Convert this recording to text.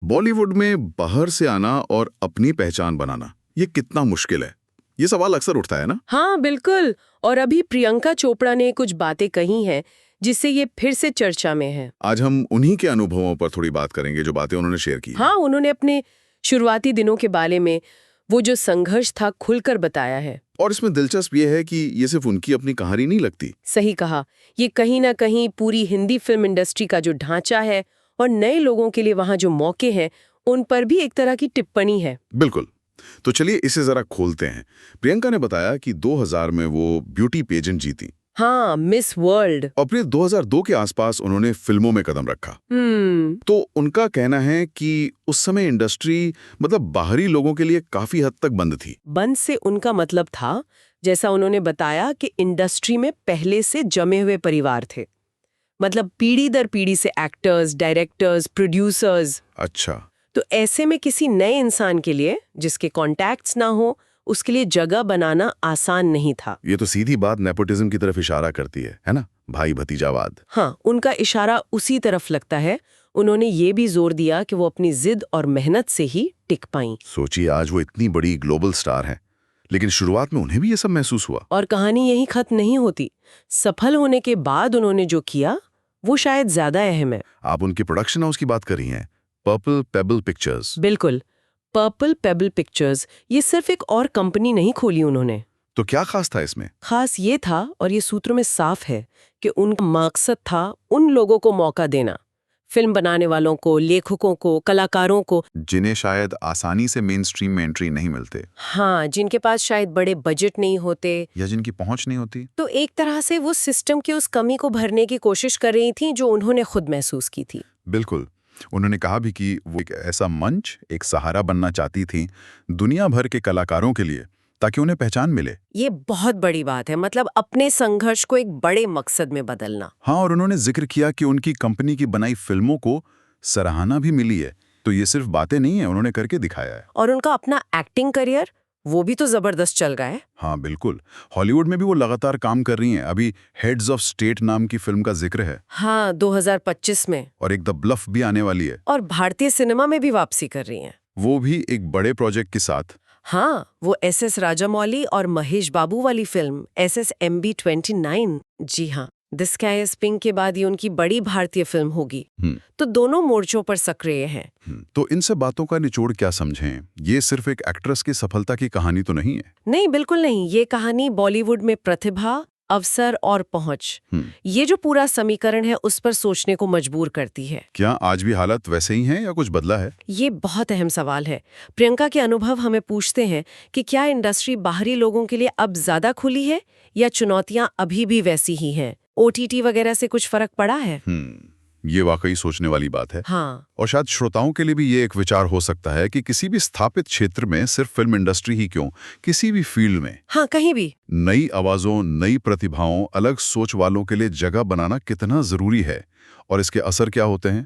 बॉलीवुड में बाहर से आना और अपनी पहचान बनाना ये कितना मुश्किल है? ये सवाल अक्सर उठता है ना। हाँ बिल्कुल। और अभी प्रियंका चोपड़ा ने कुछ बातें कही हैं जिससे ये फिर से चर्चा में है। आज हम उन्हीं के अनुभवों पर थोड़ी बात करेंगे, जो बातें उन्होंने शेयर की हैं। हाँ, उन्होंने अपने शुरुआती दिनों के बारे में वो जो संघर्ष था खुलकर बताया है। और इसमें दिलचस्प ये है कि ये सिर्फ उनकी अपनी कहानी नहीं लगती। सही कहा, ये कहीं ना कहीं पूरी हिंदी फिल्म इंडस्ट्री का जो ढांचा है और नए लोगों के लिए वहाँ जो मौके हैं उन पर भी एक तरह की टिप्पणी है। बिल्कुल। तो चलिए इसे जरा खोलते हैं। प्रियंका ने बताया कि 2000 में वो ब्यूटी पेजेंट जीती। हाँ, मिस वर्ल्ड। और फिर 2002 के आसपास उन्होंने फिल्मों में कदम रखा। तो उनका कहना है कि उस समय इंडस्ट्री मतलब बाहरी लोगों के लिए काफी हद तक बंद थी। बंद से उनका मतलब था, जैसा उन्होंने बताया, कि इंडस्ट्री में पहले से जमे हुए परिवार थे। मतलब पीढ़ी दर पीढ़ी से एक्टर्स, डायरेक्टर्स, प्रोड्यूसर्स। अच्छा। तो ऐसे में किसी नए इंसान के लिए जिसके कॉन्टैक्ट्स ना हो, उसके लिए जगह बनाना आसान नहीं था। ये तो सीधी बात नेपोटिज्म की तरफ इशारा करती है ना, भाई भतीजावाद। हाँ, उनका इशारा उसी तरफ लगता है। उन्होंने ये भी जोर दिया कि वो अपनी जिद और मेहनत से ही टिक पाईं। सोचिए, आज वो इतनी बड़ी ग्लोबल स्टार हैं, लेकिन शुरुआत में उन्हें भी ये सब महसूस हुआ। और कहानी यही खत्म नहीं होती। सफल होने के बाद उन्होंने जो किया वो शायद ज्यादा अहम है। आप उनकी प्रोडक्शन हाउस की बात कर रही हैं, पर्पल पेबल पिक्चर्स। बिल्कुल, पर्पल पेबल पिक्चर्स। ये सिर्फ एक और कंपनी नहीं खोली उन्होंने। तो क्या खास था इसमें? खास ये था, और ये सूत्रों में साफ है, कि उनका मकसद था उन लोगों को मौका देना, फिल्म बनाने वालों को, लेखकों को, कलाकारों को, जिन्हें शायद आसानी से मेन स्ट्रीम में एंट्री नहीं मिलते। हाँ, जिनके पास शायद बड़े बजट नहीं होते या जिनकी पहुंच नहीं होती। तो एक तरह से वो सिस्टम की उस कमी को भरने की कोशिश कर रही थी जो उन्होंने खुद महसूस की थी। बिल्कुल। उन्होंने कहा भी कि वो एक ऐसा मंच, एक सहारा बनना चाहती थी दुनिया भर के कलाकारों के लिए, ताकि उन्हें पहचान मिले। ये बहुत बड़ी बात है, मतलब अपने संघर्ष को एक बड़े मकसद में बदलना। हाँ, और उन्होंने जिक्र किया कि उनकी कंपनी की बनाई फिल्मों को सराहना भी मिली है। तो ये सिर्फ बातें नहीं है, उन्होंने करके दिखाया है। और उनका अपना एक्टिंग करियर वो भी तो जबरदस्त चल रहा है। हाँ बिल्कुल, हॉलीवुड में भी वो लगातार काम कर रही हैं। अभी हेड्स ऑफ स्टेट नाम की फिल्म का जिक्र है। हाँ, 2025 में। और एक द ब्लफ भी आने वाली है। और भारतीय सिनेमा में भी वापसी कर रही हैं। वो भी एक बड़े प्रोजेक्ट के साथ। हाँ, वो एसएस राजामौली और महेश बाबू वाली फिल्म SSMB29। जी हाँ, द स्काई इज पिंक के बाद ये उनकी बड़ी भारतीय फिल्म होगी। तो दोनों मोर्चों पर सक्रिय हैं। तो इन सब बातों का निचोड़ क्या समझें? ये सिर्फ एक एक्ट्रेस की सफलता की कहानी तो नहीं है। नहीं, बिल्कुल नहीं। ये कहानी बॉलीवुड में प्रतिभा, अवसर और पहुंच, ये जो पूरा समीकरण है उस पर सोचने को मजबूर करती है। क्या आज भी हालत वैसे ही हैं या कुछ बदला है? ये बहुत अहम सवाल है। प्रियंका के अनुभव हमें पूछते हैं कि क्या इंडस्ट्री बाहरी लोगों के लिए अब ज्यादा खुली है या चुनौतियां अभी भी वैसी ही हैं? OTT वगैरह से कुछ फर्क पड़ा है? ये वाकई सोचने वाली बात है। हाँ। और शायद श्रोताओं के लिए भी ये एक विचार हो सकता है कि किसी भी स्थापित क्षेत्र में, सिर्फ फिल्म इंडस्ट्री ही क्यों, किसी भी फील्ड में, हाँ, कहीं भी नई आवाजों, नई प्रतिभाओं, अलग सोच वालों के लिए जगह बनाना कितना जरूरी है और इसके असर क्या होते हैं।